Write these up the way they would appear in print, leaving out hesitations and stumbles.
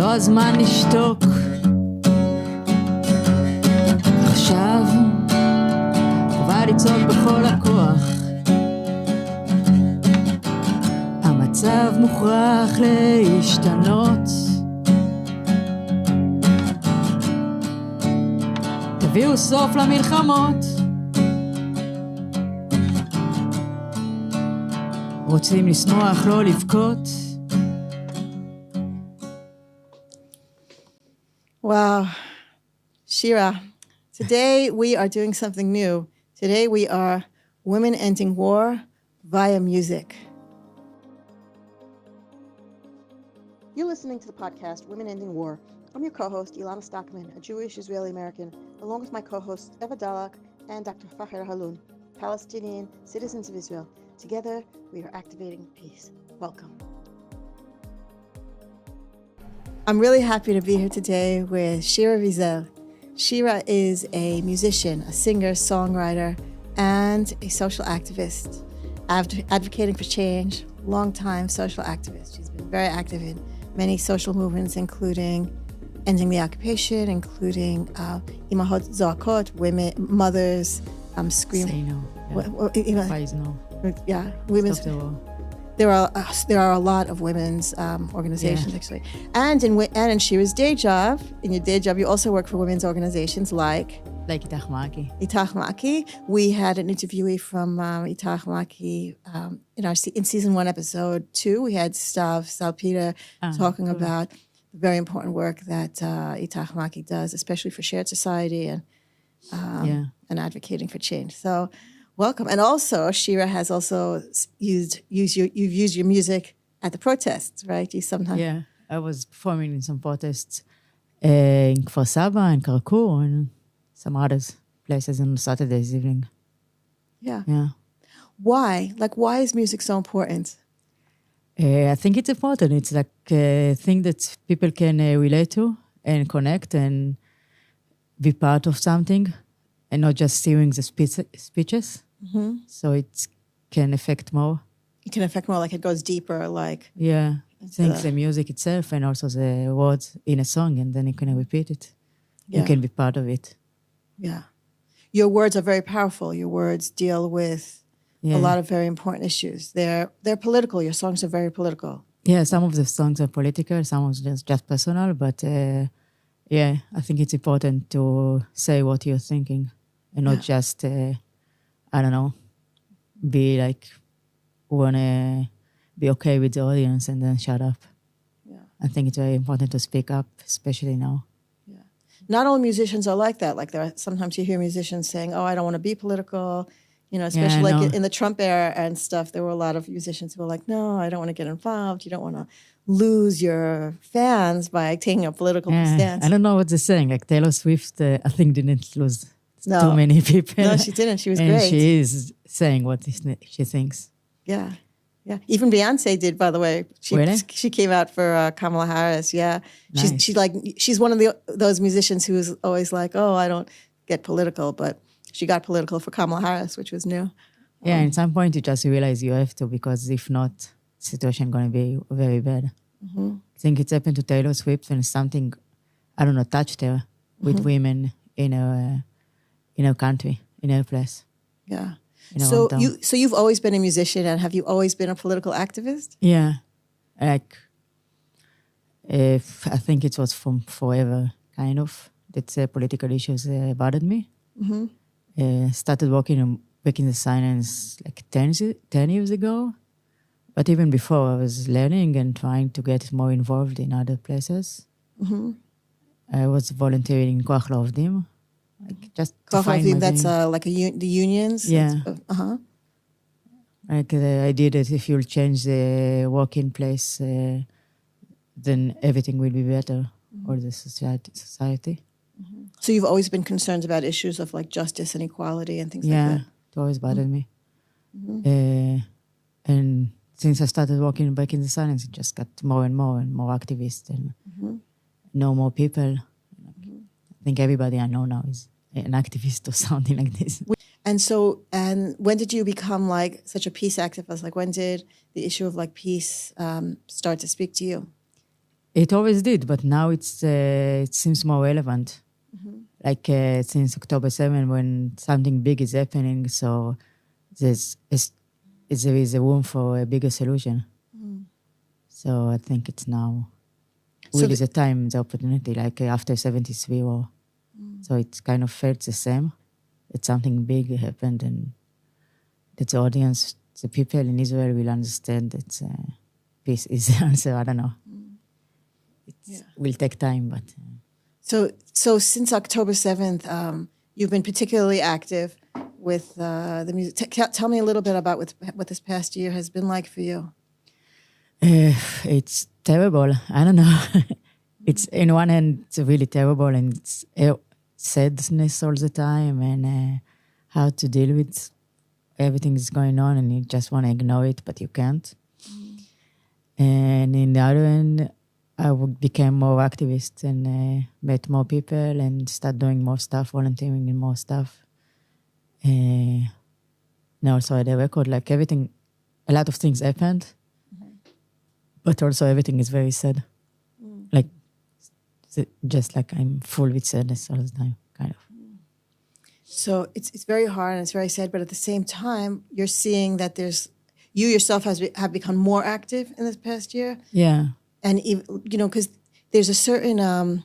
לא הזמן לשתוק. עכשיו חובה לצעוק בכל הכוח. המצב מוכרח להשתנות. תביאו סוף למלחמות. רוצים לשמוח, לא לבכות. Wow. Shira, today we are doing something new. Today we are Women Ending War via music. You're listening to the podcast Women Ending War. I'm your co-host, Ilana Stockman, a Jewish Israeli-American, along with my co-hosts Eva Dalak and Dr. Faher Halun, Palestinian citizens of Israel. Together, we are activating peace. Welcome. I'm really happy to be here today with Shira Vizel. Shira is a musician, a singer, songwriter, and a social activist, advocating for change, long-time social activist. She's been very active in many social movements, including ending the occupation, including Imahot Zoakot, women, mothers, scream. Say no. Wise no. Yeah, women's. There are a lot of women's organizations actually, and in Shira's day job, in your day job, you also work for women's organizations like Itach-Maaki. Itach-Maaki. We had an interviewee from Itach-Maaki in season 1, episode 2. We had Stav Salpeter talking about the very important work that Itach-Maaki does, especially for shared society and advocating for change. So. Welcome. And also, Shira has also you've used your music at the protests, right? You sometimes... Yeah, I was performing in some protests in Kfar Saba and Karkur and some other places on Saturday's evening. Yeah. Yeah. Why? Like, why is music so important? I think it's important. It's like a thing that people can relate to and connect and be part of something and not just hearing the speeches. Mm-hmm. So it can affect more. It can affect more, like it goes deeper, like... Yeah, I think the music itself and also the words in a song, and then you can repeat it. Yeah. You can be part of it. Yeah. Your words are very powerful. Your words deal with a lot of very important issues. They're political. Your songs are very political. Yeah, some of the songs are political, some of them just personal, but I think it's important to say what you're thinking and not just... be like, wanna be okay with the audience and then shut up. Yeah. I think it's very important to speak up, especially now. Yeah. Not all musicians are like that. Like sometimes you hear musicians saying, "Oh, I don't want to be political," especially in the Trump era and stuff. There were a lot of musicians who were like, "No, I don't want to get involved. You don't want to lose your fans by taking a political stance." I don't know what they're saying. Like Taylor Swift, I think didn't lose too many people. No, she didn't. She was and great. She is saying what she thinks. Yeah. Yeah. Even Beyonce did, by the way. She came out for Kamala Harris. Yeah. Nice. She's one of those musicians who's always like, "Oh, I don't get political," but she got political for Kamala Harris, which was new. Yeah, at some point you just realize you have to, because if not, the situation going to be very bad. Mm-hmm. I think it's happened to Taylor Swift and something, touched her with women in her country, in her place. Yeah. So you've always been a musician, and have you always been a political activist? Yeah. Like, I think it was from forever, kind of, that political issues bothered me. Mm-hmm. Started working on Breaking the Silence like 10 years ago. But even before, I was learning and trying to get more involved in other places. Mm-hmm. I was volunteering in Koach La'ovdim. Like just that's like the unions? Yeah. Like the idea that if you'll change the working place, then everything will be better, or the society. Mm-hmm. So you've always been concerned about issues of like justice and equality and things like that? Yeah, it always bothered me. Mm-hmm. And since I started working in Breaking the Silence, it just got more and more activists and know more people. I think everybody I know now is an activist or something like this. And when did you become like such a peace activist? Like when did the issue of like peace start to speak to you? It always did, but now it seems more relevant. Like since October 7, when something big is happening, so there is a room for a bigger solution. So I think it's now really the time, the opportunity, like after 73 war. So it kind of felt the same. It's something big happened, and that the audience, the people in Israel will understand that peace is the answer. I don't know. It will take time, but... So since October 7th, you've been particularly active with the music. Tell me a little bit about what this past year has been like for you. It's terrible. I don't know. It's in one hand, it's really terrible, and it's sadness all the time, and how to deal with everything that's going on, and you just want to ignore it, but you can't. And in the other end, I became more activist and met more people and start doing more stuff, volunteering in more stuff. Now also at the record, like everything, a lot of things happened, but also everything is very sad. Like, just like I'm full with sadness all the time, kind of. So it's very hard and it's very sad, but at the same time, you're seeing that you yourself have become more active in this past year. Yeah. And because there's a certain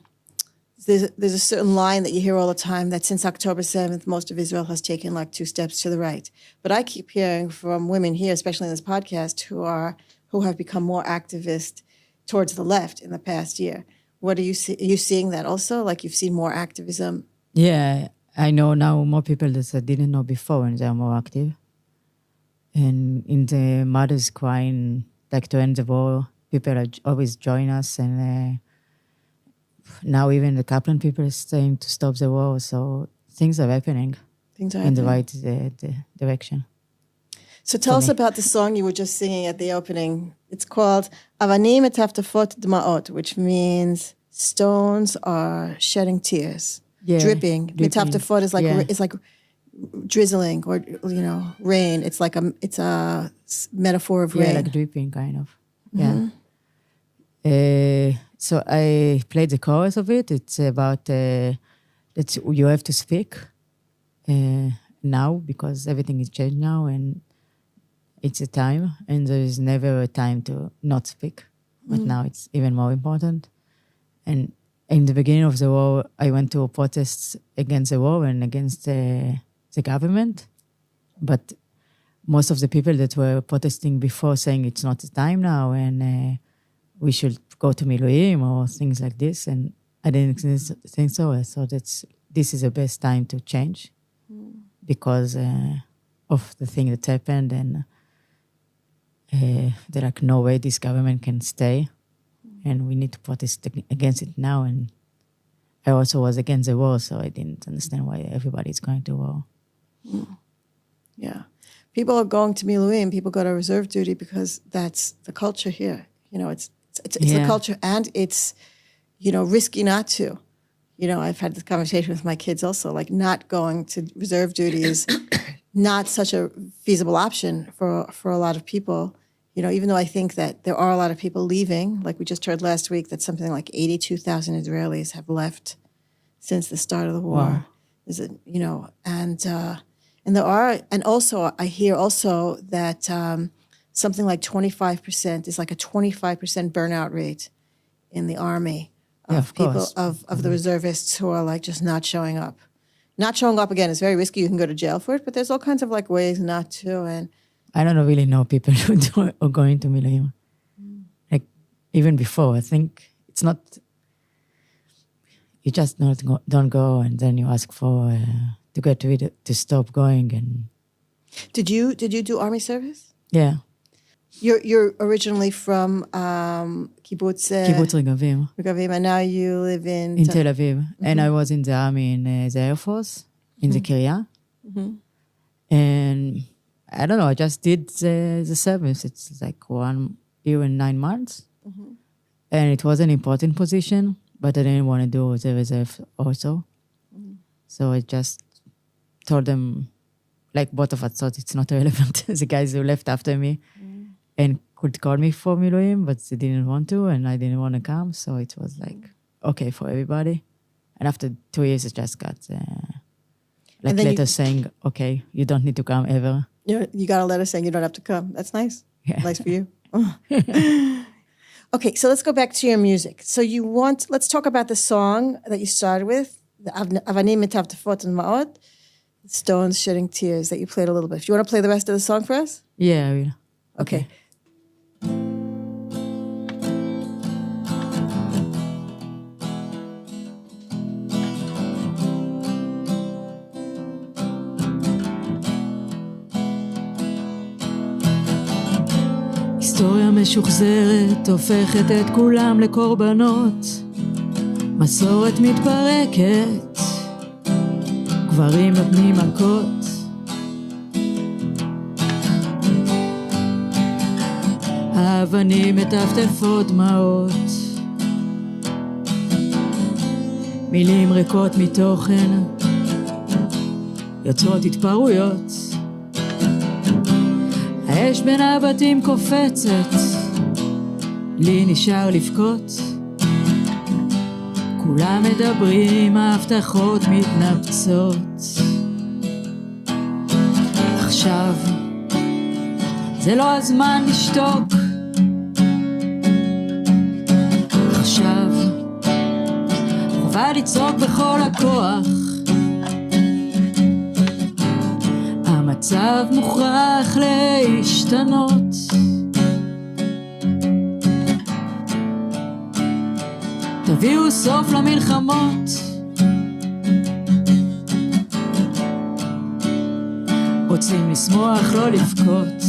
there's a certain line that you hear all the time that since October 7th, most of Israel has taken like 2 steps to the right. But I keep hearing from women here, especially in this podcast, who have become more activist towards the left in the past year. What are you seeing that also? Like you've seen more activism? Yeah, I know now more people that I didn't know before, and they're more active. And in the mothers crying, like to end the war, people always join us, and now even the Kaplan people are saying to stop the war. So things are happening. In the right the direction. So tell us about the song you were just singing at the opening. It's called Avanim Metaftafot Dma'ot, which means stones are shedding tears, dripping. Metaftafot is like it's like drizzling or rain. It's like it's a metaphor of rain. Yeah, like dripping, kind of. Yeah. So I played the chorus of it. It's about that you have to speak now because everything is changed now, and it's a time, and there is never a time to not speak. But now it's even more important. And in the beginning of the war, I went to protests against the war and against the government. But most of the people that were protesting before saying it's not the time now, and we should go to Miluim or things like this. And I didn't think so. I thought this is the best time to change because of the thing that happened, and there's like no way this government can stay, and we need to protest against it now. And I also was against the war, so I didn't understand why everybody's going to war. Yeah. People are going to Miluim, people go to reserve duty because that's the culture here. It's the culture, and it's, risky not to. I've had this conversation with my kids also, like not going to reserve duty is not such a feasible option for a lot of people. Even though I think that there are a lot of people leaving, like we just heard last week that something like 82,000 Israelis have left since the start of the war. Wow. And there are, and also I hear also that something like 25% is like a 25% burnout rate in the army of people, of the reservists who are like just not showing up. Not showing up again is very risky. You can go to jail for it, but there's all kinds of like ways not to. And I don't really know people who are going to Miluim. Like even before, I think it's not. You just don't go, and then you ask for to get rid to stop going. And did you do army service? Yeah. You're originally from Kibbutz Regavim. Regavim, and now you live in Tel Aviv. And I was in the army in the Air Force, in the Kiryat. And I don't know, I just did the service. It's like 1 year and 9 months. And it was an important position, but I didn't want to do the reserve also. So I just told them, like both of us thought it's not relevant, the guys who left after me. And could call me for Miluim, but they didn't want to, and I didn't want to come. So it was like, okay for everybody. And after 2 years, it just got like letters saying, okay, you don't need to come ever. You got a letter saying you don't have to come. That's nice. Yeah. Nice for you. Okay, so let's go back to your music. So let's talk about the song that you started with, the Avanim Mitavtefot and Ma'ot, Stones Shedding Tears, that you played a little bit. Do you want to play the rest of the song for us? Yeah, I will. Okay. היסטוריה משוחזרת הופכת את כולם לקורבנות, מסורת מתפרקת, גברים נותנים מכות. האבנים מטפטפות דמעות, מילים ריקות מתוכן, יוצרות התפרעויות. האש בין הבתים קופצת, לי נשאר לבכות. כולם מדברים, ההבטחות מתנפצות. עכשיו זה לא הזמן לשתוק. עכשיו חובה לצעוק בכל הכוח. המצב מוכרח להשתנות. תביאו סוף למלחמות. רוצים לשמוח, לא לבכות.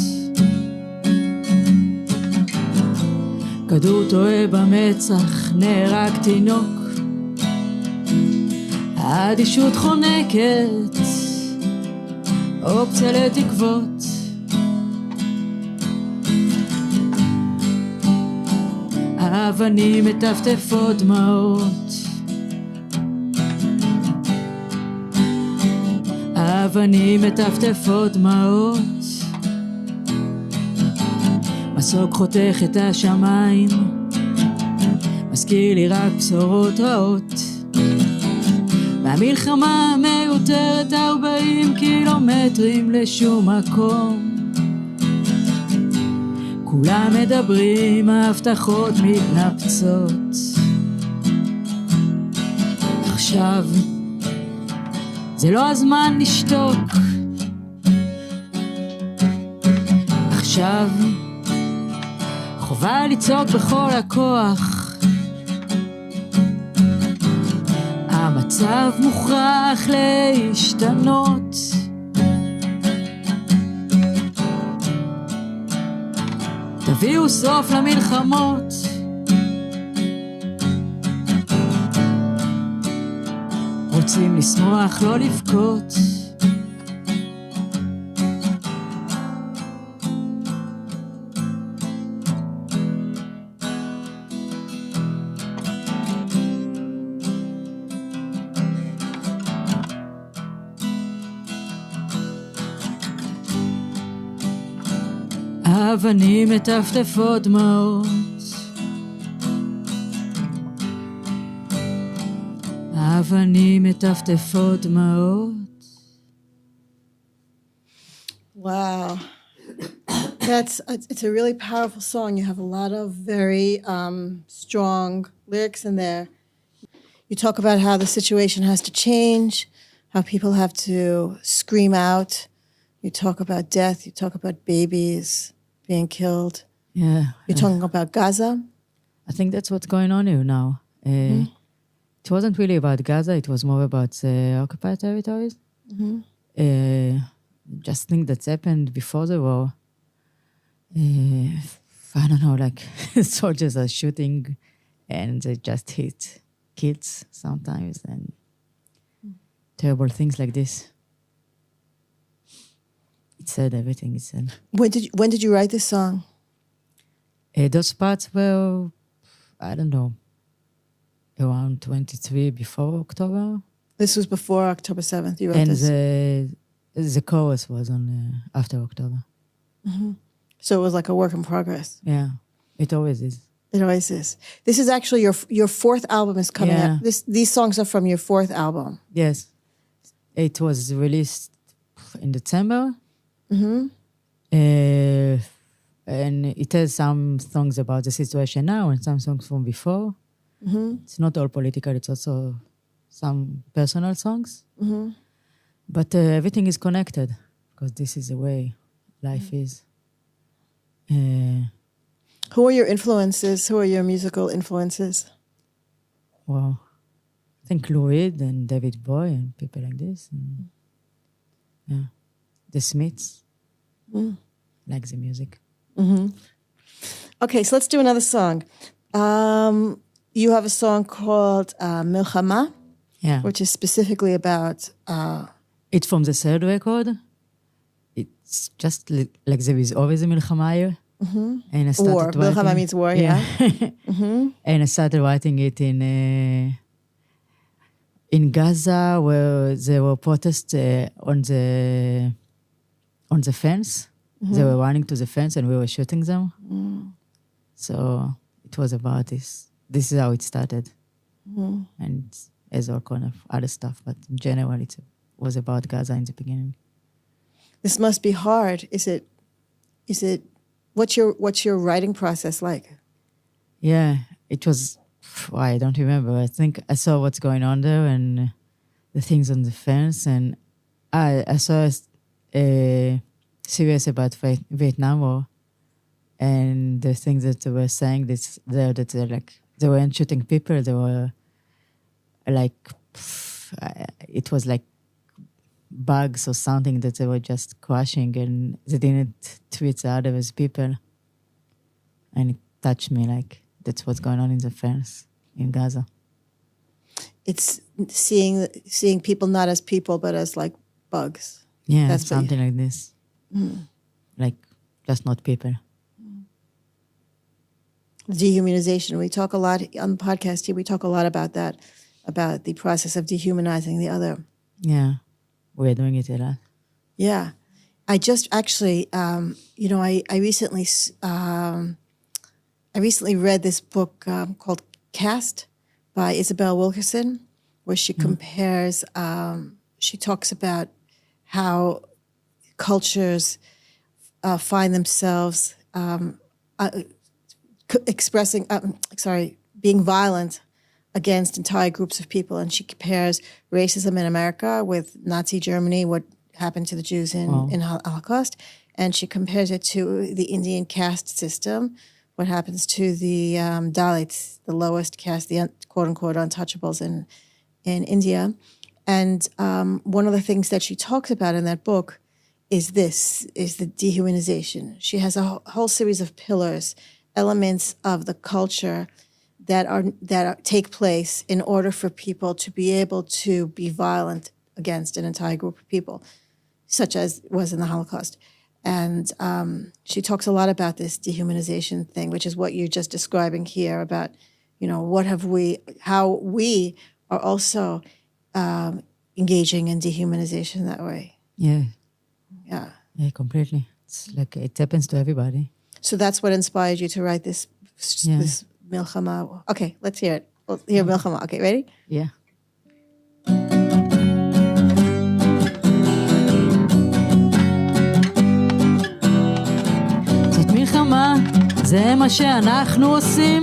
כדור טועה במצח, נהרג תינוק. האדישות חונקת, אופציה לתקוות. האבנים מטפטפות דמעות. האבנים מטפטפות דמעות. מסוק חותך את השמיים, מזכיר לי רק בשורות רעות. והמלחמה מיותרת 40 קילומטרים לשום מקום. כולם מדברים, ההבטחות מתנפצות. עכשיו זה לא הזמן לשתוק. עכשיו חובה לצעוק בכל הכוח. המצב מוכרח להשתנות. תביאו סוף למלחמות. רוצים לשמוח, לא לבכות. האבנים מטפטפות דמעות. האבנים מטפטפות דמעות. Wow. It's a really powerful song. You have a lot of very strong lyrics in there. You talk about how the situation has to change, how people have to scream out. You talk about death. You talk about babies being killed. Yeah. You're talking about Gaza. I think that's what's going on here now. It wasn't really about Gaza. It was more about occupied territories. Just think that's happened before the war. I don't know, like soldiers are shooting and they just hit kids sometimes and terrible things like this. It said everything it said. When did you write this song? Those parts were, I don't know, around 23 before October. This was before October 7th. You wrote And this. the chorus was on after October. So it was like a work in progress. Yeah, it always is. It always is. This is actually your fourth album is coming up. These songs are from your fourth album. Yes. It was released in December. And it has some songs about the situation now and some songs from before. It's not all political, it's also some personal songs. But everything is connected because this is the way life is. Who are your influences? Who are your musical influences? Well, I think Lou Reed and David Bowie and people like this. And, yeah. The Smiths. Like the music. Okay, so let's do another song. You have a song called Milchama, which is specifically about... It's from the third record. It's just like there is always a Milchama here. And I started war. Milchama means war, yeah. And I started writing it in Gaza, where there were protests on the fence. They were running to the fence and we were shooting them. So it was about this. This is how it started. And as all kind of other stuff, but in general, it was about Gaza in the beginning. This must be hard. Is it? What's your writing process like? Yeah, it was. I don't remember. I think I saw what's going on there and the things on the fence, and I saw a series about Vietnam War, and the things that they were saying that they weren't shooting people. They were like it was like bugs or something that they were just crushing, and they didn't treat the other as people. And it touched me like that's what's going on in the fence in Gaza. It's seeing people not as people, but as like bugs. Yeah, that's something like this. Like just not people. Dehumanization. We talk a lot on the podcast here. We talk a lot about that, about the process of dehumanizing the other. Yeah, we're doing it a lot. Yeah, I just actually, I recently read this book called Caste by Isabel Wilkerson, where she compares. She talks about how cultures find themselves being violent against entire groups of people. And she compares racism in America with Nazi Germany, what happened to the Jews in Holocaust. And she compares it to the Indian caste system, what happens to the Dalits, the lowest caste, the quote-unquote untouchables in India. And one of the things that she talks about in that book is the dehumanization. She has a whole series of pillars, elements of the culture that take place in order for people to be able to be violent against an entire group of people, such as was in the Holocaust. And she talks a lot about this dehumanization thing, which is what you're just describing here about, how we are also engaging in dehumanization that way. Yeah. Yeah. Yeah, completely. It's like it happens to everybody. So that's what inspired you to write this Milchama. Okay, let's hear it. We'll hear Milchama. Okay, ready? Yeah. זאת מלחמה, זה מה שאנחנו עושים.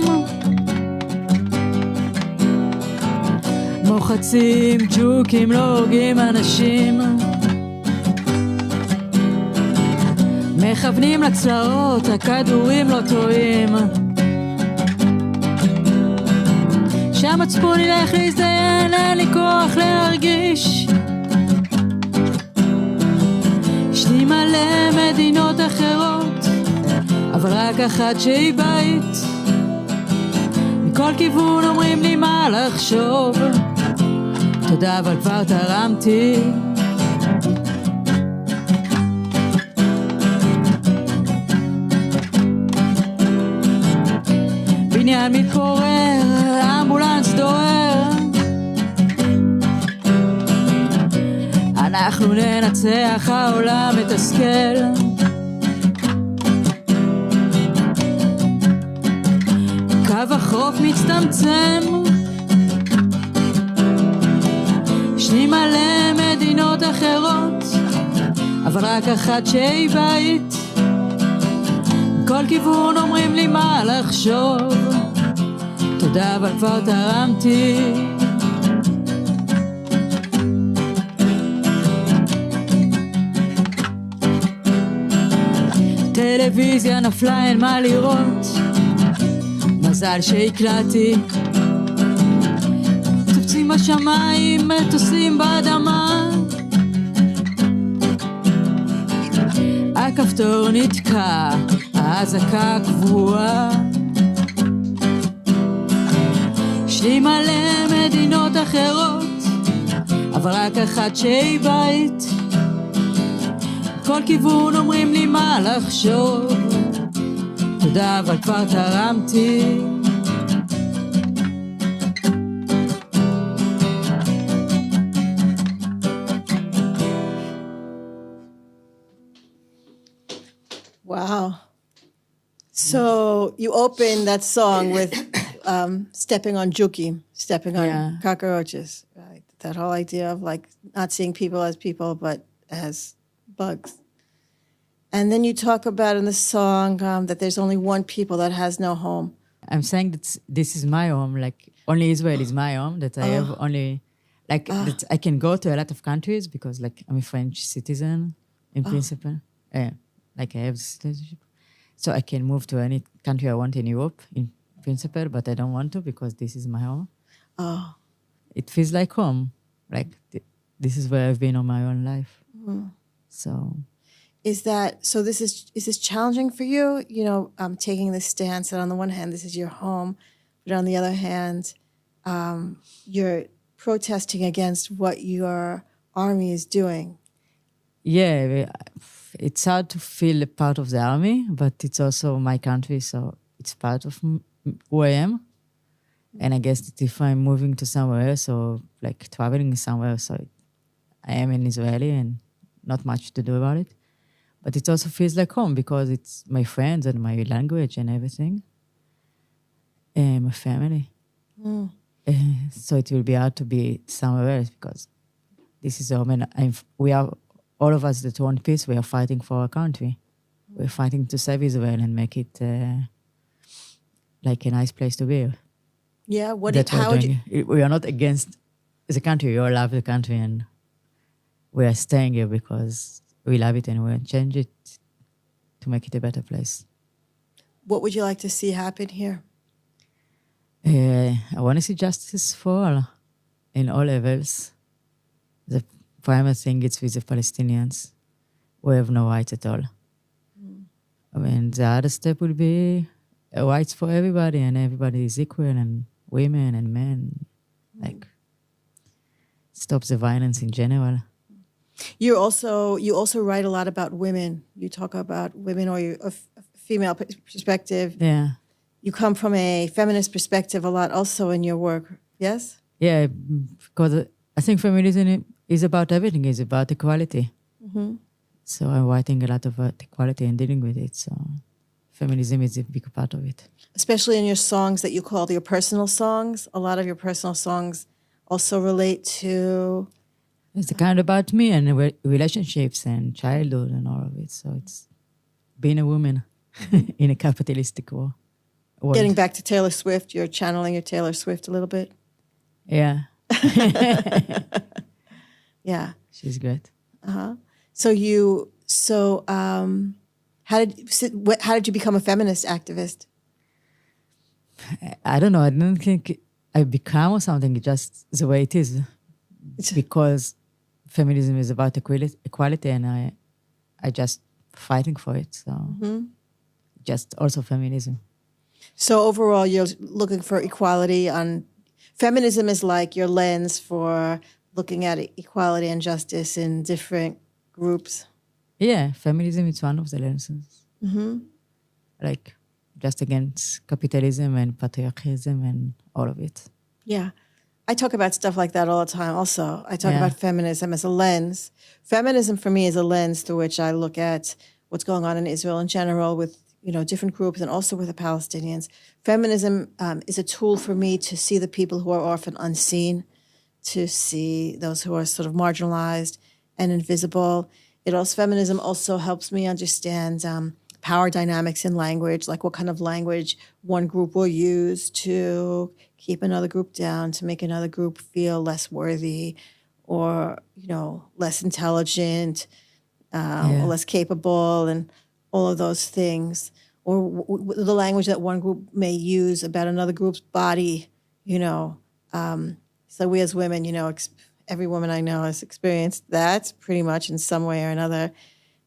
מוחצים, ג'וקים, לא הורגים אנשים. מכוונים לצלעות, הכדורים לא טועים. שהמצפון ילך להזדיין, אין לי כוח להרגיש. יש לי מלא מדינות אחרות, אבל רק אחת שהיא בית. מכל כיוון אומרים לי מה לחשוב, תודה אבל כבר תרמתי. בניין מתפורר, אמבולנס דוהר, אנחנו ננצח, העולם מתסכל. קו החוף מצטמצם, שני מלא מדינות אחרות, אבל רק אחת שהיא בית. כל כיוון אומרים לי מה לחשוב, תודה אבל כבר תרמתי. טלוויזיה נפלה, אין מה לראות, מזל שהקלטתי. טופצים בשמיים, מטוסים באדמה, הכפתור נתקע, האזעקה קבועה. שלי מלא מדינות אחרות, אבל רק אחת שהיא בית. כל כיוון אומרים לי מה לחשוב, תודה אבל כבר תרמתי. Wow. So you open that song with stepping on juki, stepping on cockroaches, right? That whole idea of like not seeing people as people, but as bugs. And then you talk about in the song that there's only one people that has no home. I'm saying that this is my home, like only Israel is my home, that I have only, like that I can go to a lot of countries because like I'm a French citizen in principle. Like I have citizenship. So I can move to any country I want in Europe in principle, but I don't want to because this is my home. Oh. It feels like home. Like this is where I've been all my own life. Mm. So... Is this challenging for you? You know, taking this stance that on the one hand, this is your home, but on the other hand, you're protesting against what your army is doing. Yeah, it's hard to feel a part of the army, but it's also my country, so it's part of who I am. And I guess that if I'm moving to somewhere else or like traveling somewhere, so I am an Israeli and not much to do about it. But it also feels like home because it's my friends and my language and everything. My family. Mm. So it will be hard to be somewhere else because this is home. And we are, all of us that want peace, we are fighting for our country. We're fighting to save Israel and make it like a nice place to be. Yeah, we are not against the country. We all love the country and we are staying here because we love it and we'll change it to make it a better place. What would you like to see happen here? I want to see justice for all, in all levels. The primary thing is with the Palestinians, who have no rights at all. Mm. I mean, the other step will be rights for everybody, and everybody is equal, and women and men. Like, stop the violence in general. You also write a lot about women. You talk about women or a female perspective. Yeah. You come from a feminist perspective a lot also in your work, yes? Yeah, because I think feminism is about everything. It's about equality. Mm-hmm. So I'm writing a lot about equality and dealing with it. So feminism is a big part of it. Especially in your songs that you call your personal songs. A lot of your personal songs also relate to... It's kind of about me and relationships and childhood and all of it. So it's being a woman in a capitalistic world. Getting back to Taylor Swift, you're channeling your Taylor Swift a little bit. Yeah. Yeah. She's great. Uh-huh. How did you become a feminist activist? I don't know. I don't think I become or something. It's just the way it is. It's because feminism is about equality and I just fighting for it. So just also feminism. So overall, you're looking for equality on... Feminism is like your lens for looking at equality and justice in different groups. Yeah, feminism is one of the lenses. Mm-hmm. Like just against capitalism and patriarchism and all of it. Yeah. I talk about stuff like that all the time also. I talk about feminism as a lens. Feminism for me is a lens through which I look at what's going on in Israel in general with different groups and also with the Palestinians. Feminism is a tool for me to see the people who are often unseen, to see those who are sort of marginalized and invisible. Feminism also helps me understand power dynamics in language, like what kind of language one group will use to keep another group down, to make another group feel less worthy or, less intelligent or less capable and all of those things. Or the language that one group may use about another group's body, So we as women, every woman I know has experienced that pretty much in some way or another.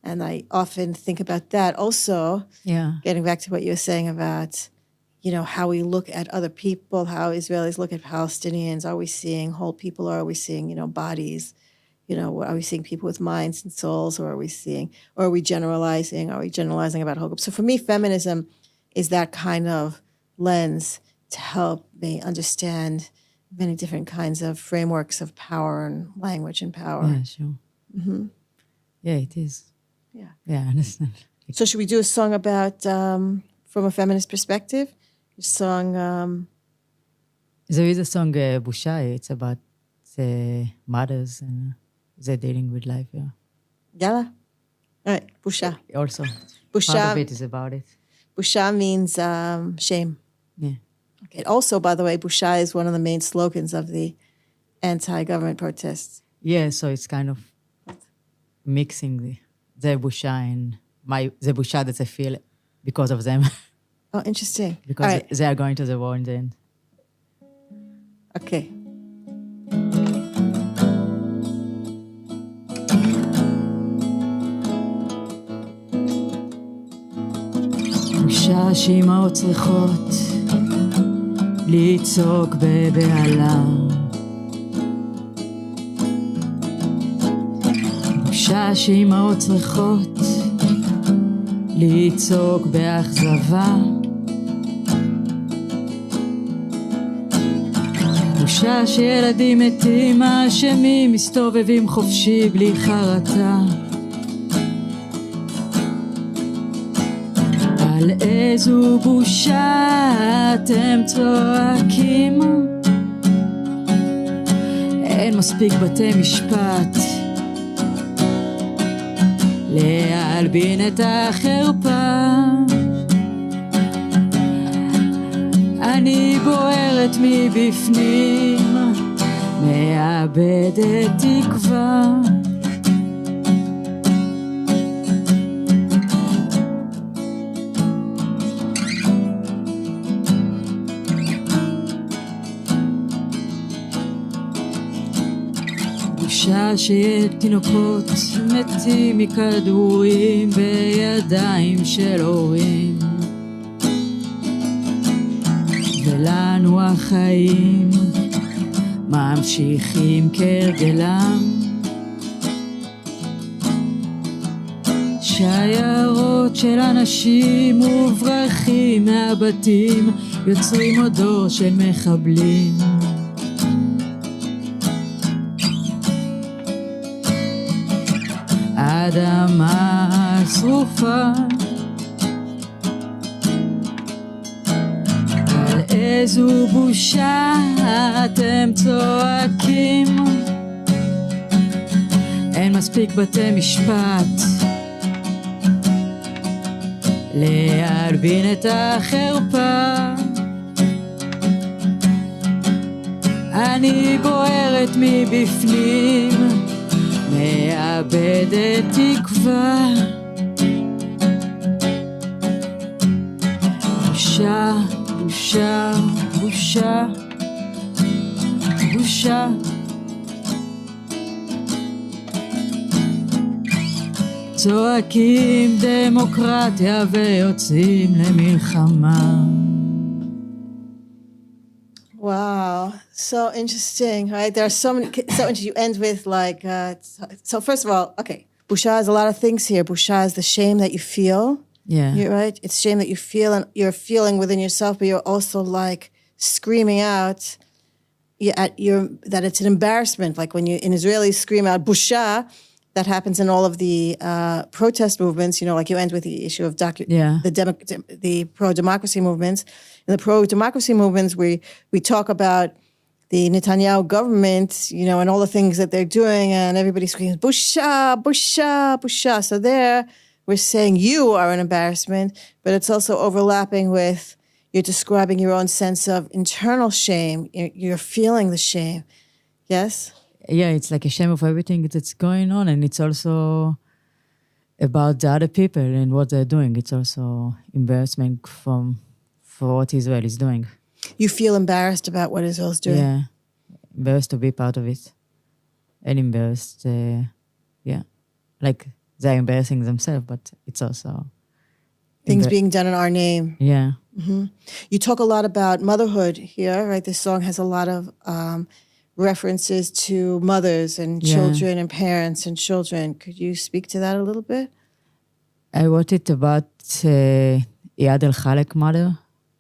And I often think about that also, getting back to what you were saying about, how we look at other people, how Israelis look at Palestinians. Are we seeing whole people or are we seeing, bodies? Are we seeing people with minds and souls or are we generalizing? Are we generalizing about whole groups? So for me, feminism is that kind of lens to help me understand many different kinds of frameworks of power and language and power. Yeah, sure. Mm-hmm. Yeah, it is. Yeah. Yeah, I understand. So should we do a song about, from a feminist perspective? A song... There is a song, Busha, it's about mothers and they're dealing with life, yeah. Yalla. All right, Busha. Also, Busha, part of it is about it. Busha means shame. Yeah. Okay. Also, by the way, Busha is one of the main slogans of the anti-government protests. Yeah, so it's kind of mixing the Busha and the Busha that I feel because of them. Oh, interesting. Because they are going to the war in the end. Okay. בושה שאימהות צריכות לצעוק בבהלה, בושה שאימהות צריכות לצעוק באכזבה, בושה שילדים מתים האשמים מסתובבים חופשי בלי חרטה, על איזו בושה אתם צועקים, אין מספיק בתי משפט להלבין את החרפה, אני בוערת מבפנים, מאבדת תקווה, בושה שתינוקות מתים מכדורים בידיים של הורים, ולנו החיים ממשיכים כרגלם, שיירות של אנשים מוברחים מהבתים יוצרים עוד דור של מחבלים, אדמה שרופה, על איזו בושה אתם צועקים, אין מספיק בתי משפט להלבין את החרפה, אני בוערת מבפנים, מאבדת תקווה, בושה, בושה, בושה, בושה, צועקים דמוקרטיה ויוצאים למלחמה. Wow, so interesting, right? There are so many, so interesting. You end with like, so first of all, okay, Busha is a lot of things here. Busha is the shame that you feel. Yeah. You're right. It's shame that you feel and you're feeling within yourself, but you're also like screaming out that it's an embarrassment. Like when you, in Israelis scream out Busha, that happens in all of the protest movements. Like you end with the issue of the pro-democracy movements. In the pro-democracy movements, we talk about the Netanyahu government, and all the things that they're doing, and everybody screams, "Busha, busha, busha." So there, we're saying you are an embarrassment, but it's also overlapping with you're describing your own sense of internal shame. You're feeling the shame. Yes? Yeah, it's like a shame of everything that's going on, and it's also about the other people and what they're doing. It's also embarrassment for what Israel is doing. You feel embarrassed about what Israel's doing? Yeah, embarrassed to be part of it. And embarrassed, like they're embarrassing themselves, but it's also... Things being done in our name. Yeah. Mm-hmm. You talk a lot about motherhood here, right? This song has a lot of references to mothers and children and parents and children. Could you speak to that a little bit? I wrote it about Iyad el-Khalek mother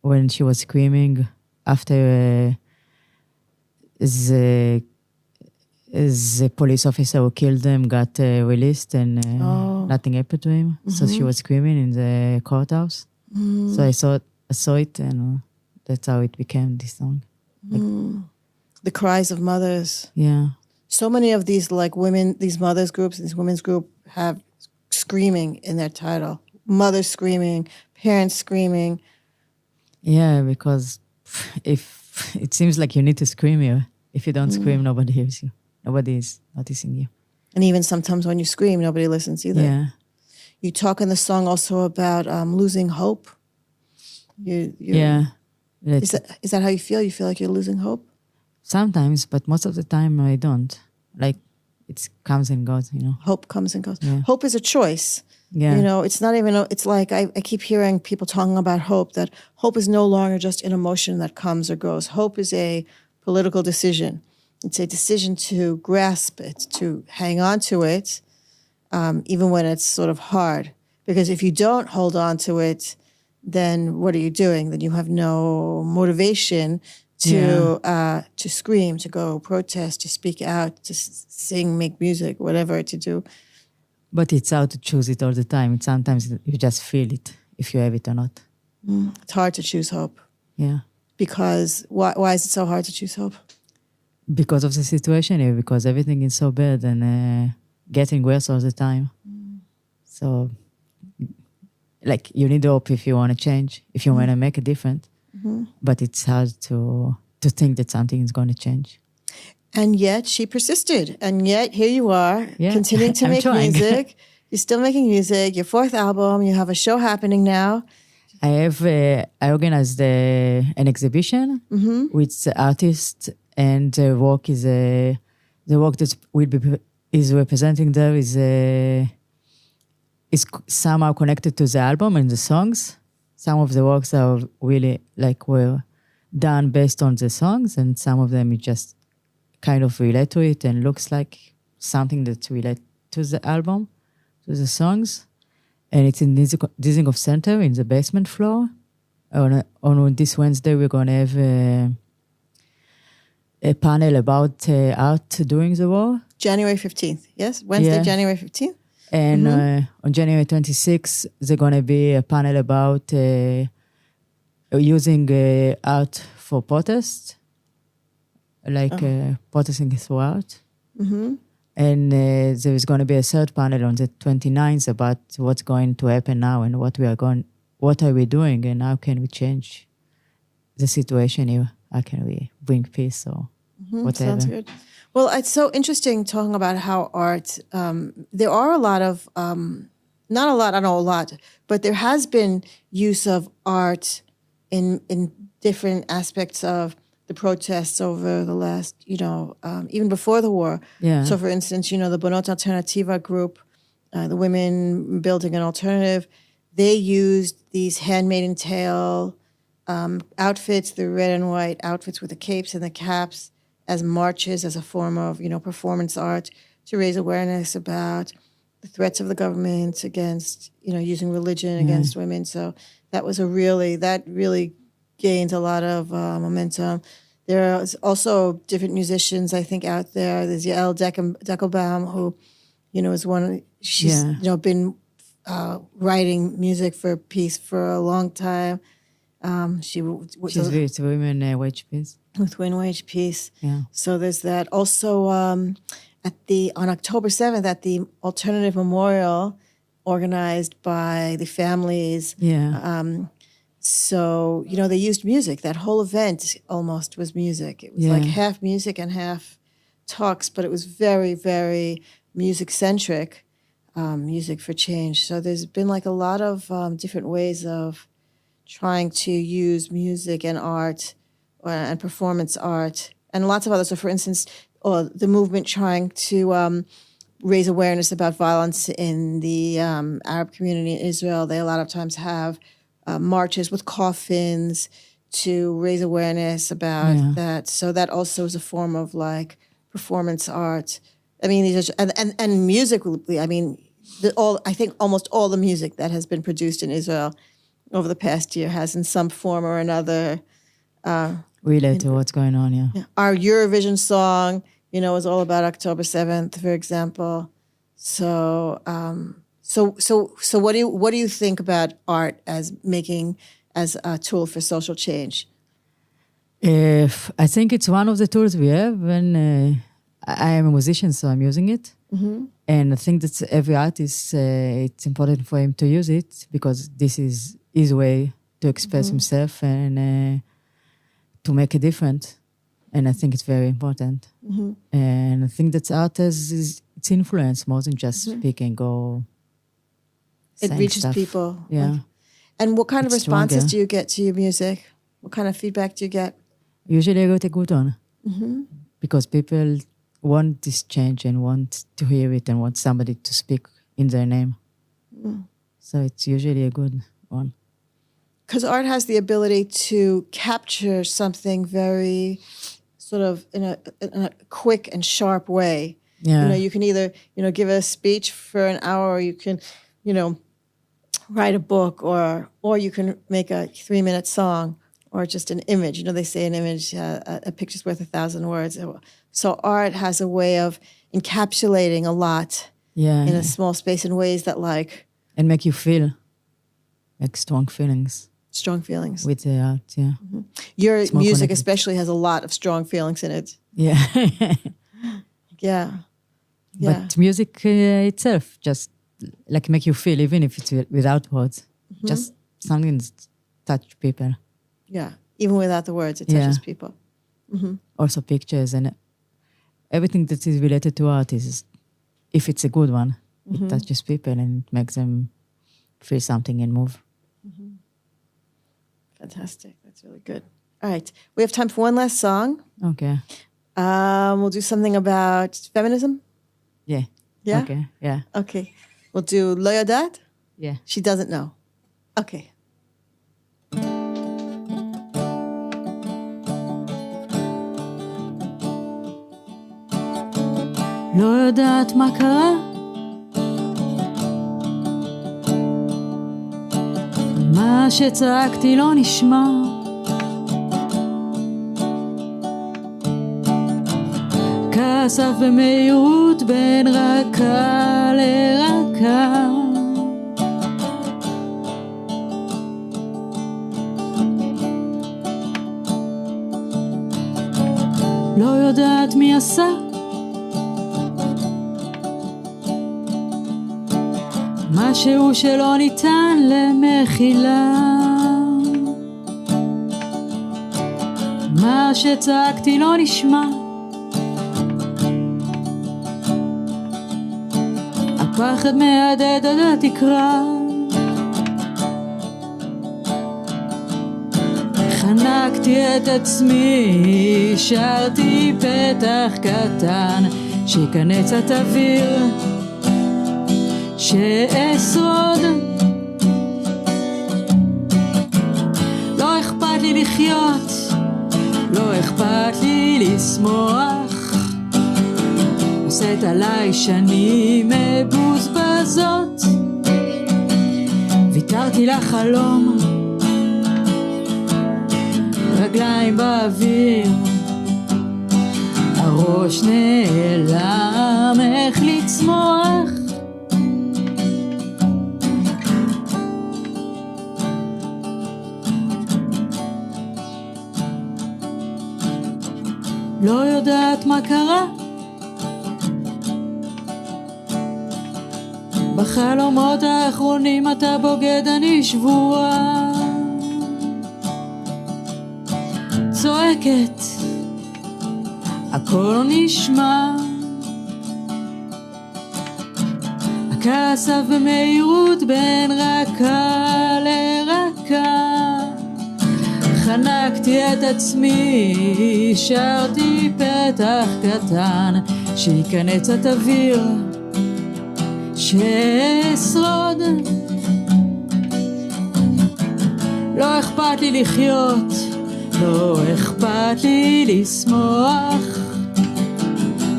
when she was screaming after the police officer who killed them got released and nothing happened to him. Mm-hmm. So she was screaming in the courthouse. Mm. So I saw it, and that's how it became this song. The cries of mothers. Yeah. So many of these these mothers groups, these women's group have screaming in their title. Mothers screaming, parents screaming. Yeah, because if it seems like you need to scream here. If you don't scream, nobody hears you. Nobody is noticing you. And even sometimes when you scream, nobody listens either. Yeah. You talk in the song also about losing hope. Yeah. Is that how you feel? You feel like you're losing hope? Sometimes, but most of the time I don't. Like, it comes and goes, Hope comes and goes. Yeah. Hope is a choice. Yeah. It's not even, it's like I keep hearing people talking about hope, that hope is no longer just an emotion that comes or goes. Hope is a political decision. It's a decision to grasp it, to hang on to it, even when it's sort of hard. Because if you don't hold on to it, then what are you doing? Then you have no motivation to scream, to go protest, to speak out, to sing, make music, whatever to do. But it's hard to choose it all the time. Sometimes you just feel it, if you have it or not. It's hard to choose hope. Yeah. Because why is it so hard to choose hope? Because of the situation here, because everything is so bad and getting worse all the time. So, like, you need hope if you want to change, if you want to make a difference. Mm-hmm. But it's hard to think that something is going to change. And yet she persisted. And yet here you are, continuing to make music. You're still making music. Your fourth album. You have a show happening now. I organized an exhibition with artists, and the work that is representing there is somehow connected to the album and the songs. Some of the works are really were done based on the songs, and some of them you just kind of relate to it and looks like something that relates to the album, to the songs. And it's in Dizengoff Center in the basement floor. On this Wednesday, we're going to have a panel about art during the war. January 15th, yes? Wednesday, January 15th? And on January 26th, there's going to be a panel about using art for protest, protesting through art. Mm-hmm. And there is going to be a third panel on the 29th about what's going to happen now and what are we doing and how can we change the situation here? How can we bring peace or whatever? Sounds good. Well, it's so interesting talking about how art, there are a lot of, not a lot, I know a lot, but there has been use of art in different aspects of the protests over the last, even before the war. Yeah. So, for instance, the Bonot Alternativa group, the women building an alternative, they used these handmade in tail outfits, the red and white outfits with the capes and the caps, as marches, as a form of, performance art to raise awareness about the threats of the government against, using religion against women. So that really gained a lot of momentum. There are also different musicians, I think, out there. There's Yael Deckelbaum, who she's been writing music for peace for a long time. She's with women wage peace. With women wage peace. Yeah. So there's that. Also, on October 7th at the Alternative Memorial, organized by the families. Yeah. So, they used music. That whole event almost was music. It was like half music and half talks, but it was very, very music-centric, music for change. So there's been like a lot of different ways of trying to use music and art and performance art and lots of others. So, for instance, the movement trying to raise awareness about violence in the Arab community in Israel. They a lot of times have marches with coffins to raise awareness about that. So that also is a form of like performance art. I mean, these are, and musically, I mean, I think almost all the music that has been produced in Israel over the past year has in some form or another relate to what's going on. Yeah. Our Eurovision song, is all about October 7th, for example. So, so what do you think about art as a tool for social change? I think it's one of the tools we have, and I am a musician, so I'm using it. Mm-hmm. And I think that every artist, it's important for him to use it because this is his way to express himself and to make a difference. And I think it's very important. Mm-hmm. And I think that art has its influence more than just speaking or it reaches stuff. people. Yeah. And what kind of responses do you get to your music? What kind of feedback do you get? Usually I get a good one. Mm-hmm. Because people want this change and want to hear it and want somebody to speak in their name. Mm. So it's usually a good one. Because art has the ability to capture something very sort of in a quick and sharp way. Yeah. You can either, give a speech for an hour, or you can, write a book, or you can make a 3-minute song, or just an image. They say an image, a picture's worth 1,000 words. So art has a way of encapsulating a lot in a small space in ways that and make you feel like strong feelings. Strong feelings. With the art, yeah. Mm-hmm. Your it's music especially has a lot of strong feelings in it. Yeah. Yeah. But music itself just like make you feel, even if it's without words. Mm-hmm. Just something that touch people. Yeah. Even without the words, it touches people. Mm-hmm. Also pictures and everything that is related to art is, if it's a good one, it touches people and it makes them feel something and move. Mm-hmm. Fantastic. That's really good. All right. We have time for one last song. Okay. We'll do something about feminism. Yeah. Yeah? Okay. Yeah. Okay. We'll do Lo Yodat. Yeah. She doesn't know. Okay. לא יודעת מה קרה, מה שצעקתי לא נשמע, כסף במהירות בין רכה לרכה, לא יודעת מי עשה משהו שלא ניתן למחילה, מה שצעקתי לא נשמע, הפחד מהדהד עד התקרה, חנקתי את עצמי, שרתי פתח קטן שיכנס את אוויר שאשרוד, לא אכפת לי לחיות, לא אכפת לי לשמוח, עושית עליי שנים מבוזבזות, ויתרתי לחלום, רגליים באוויר, הראש נעלם, החליט לשמוח. לא יודעת מה קרה, בחלומות האחרונים אתה בוגד, אני שבועה. צועקת, הכל נשמע, הכעס עף במהירות בין רכה לרכה. חנקתי את עצמי, שרתי פתח קטן, שייכנס את אוויר, שאשרוד. לא אכפת לי לחיות, לא אכפת לי לשמוח.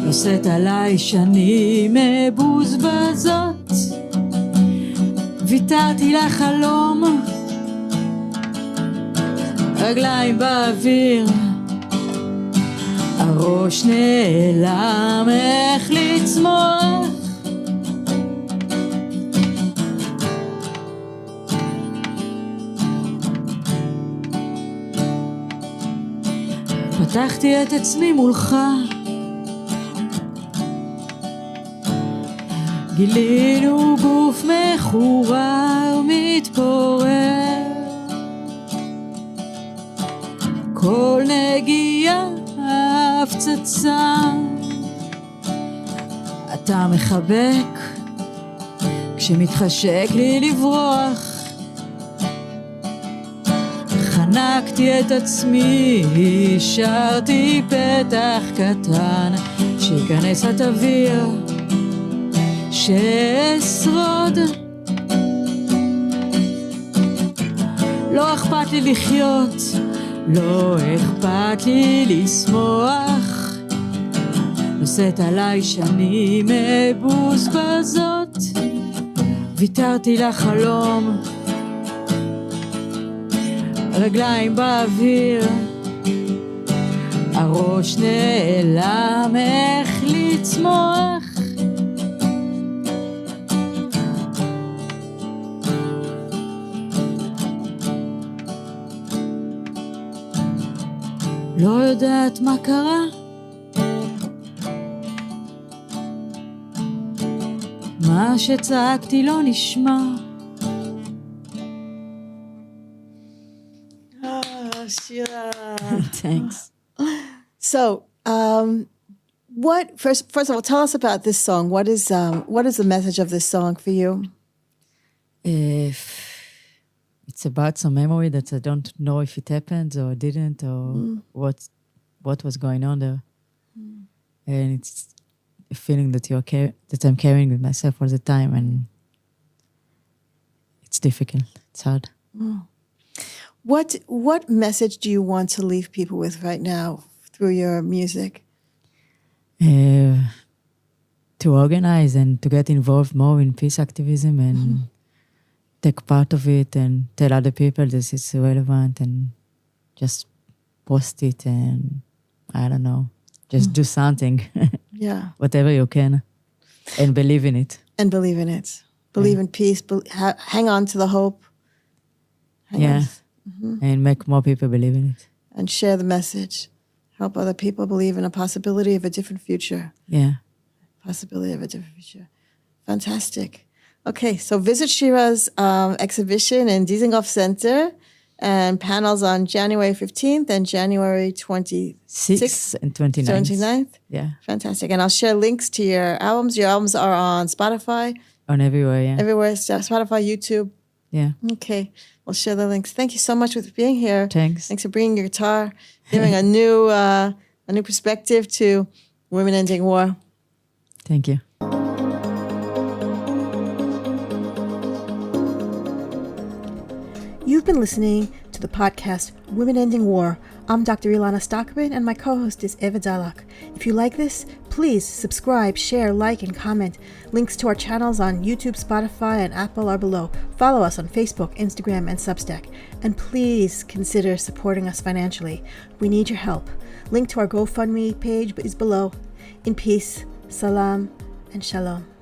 נושאת עליי שנים מבוזבזות, ויתרתי לחלום, רגליים באוויר, הראש נעלם, איך לצמוח. פתחתי את עצמי מולך, גילינו גוף מחורר מתפורר, כל נגיעה הפצצה. אתה מחבק כשמתחשק לי לברוח, חנקתי את עצמי, שרתי פתח קטן, שיכנס את אוויר, שאשרוד. לא אכפת לי לחיות, לא אכפת לי לשמוח. נושאת עליי שנים מבוזבזות, ויתרתי לחלום, רגליים באוויר, הראש נעלם, איך לצמוח. לא יודעת מה קרה, מה שצעקתי לא נשמע. Shira. Thanks. So, what first of all, tell us about this song. What is the message of this song for you? It's about some memory that I don't know if it happened or didn't, or what was going on there. And it's a feeling that that I'm carrying with myself all the time, and it's difficult. It's hard. What message do you want to leave people with right now through your music? To organize and to get involved more in peace activism and take part of it and tell other people this is relevant and just post it and I don't know, just do something. Yeah. Whatever you can and believe in it. And believe in it. Believe in peace. Hang on to the hope. Hang on. And make more people believe in it. And share the message. Help other people believe in a possibility of a different future. Yeah. Possibility of a different future. Fantastic. Okay, so visit Shira's exhibition in Dizengoff Center and panels on January 15th and January 26th and 29th. Yeah. Fantastic. And I'll share links to your albums. Your albums are on Spotify. On everywhere, yeah. Everywhere, Spotify, YouTube. Yeah. Okay, we'll share the links. Thank you so much for being here. Thanks. Thanks for bringing your guitar, giving a new perspective to women ending war. Thank you. You've been listening to the podcast Women Ending War. I'm Dr. Ilana Stockman, and my co-host is Eva Dalak. If you like this, please subscribe, share, like, and comment. Links to our channels on YouTube, Spotify, and Apple are below. Follow us on Facebook, Instagram, and Substack. And please consider supporting us financially. We need your help. Link to our GoFundMe page is below. In peace, salam, and shalom.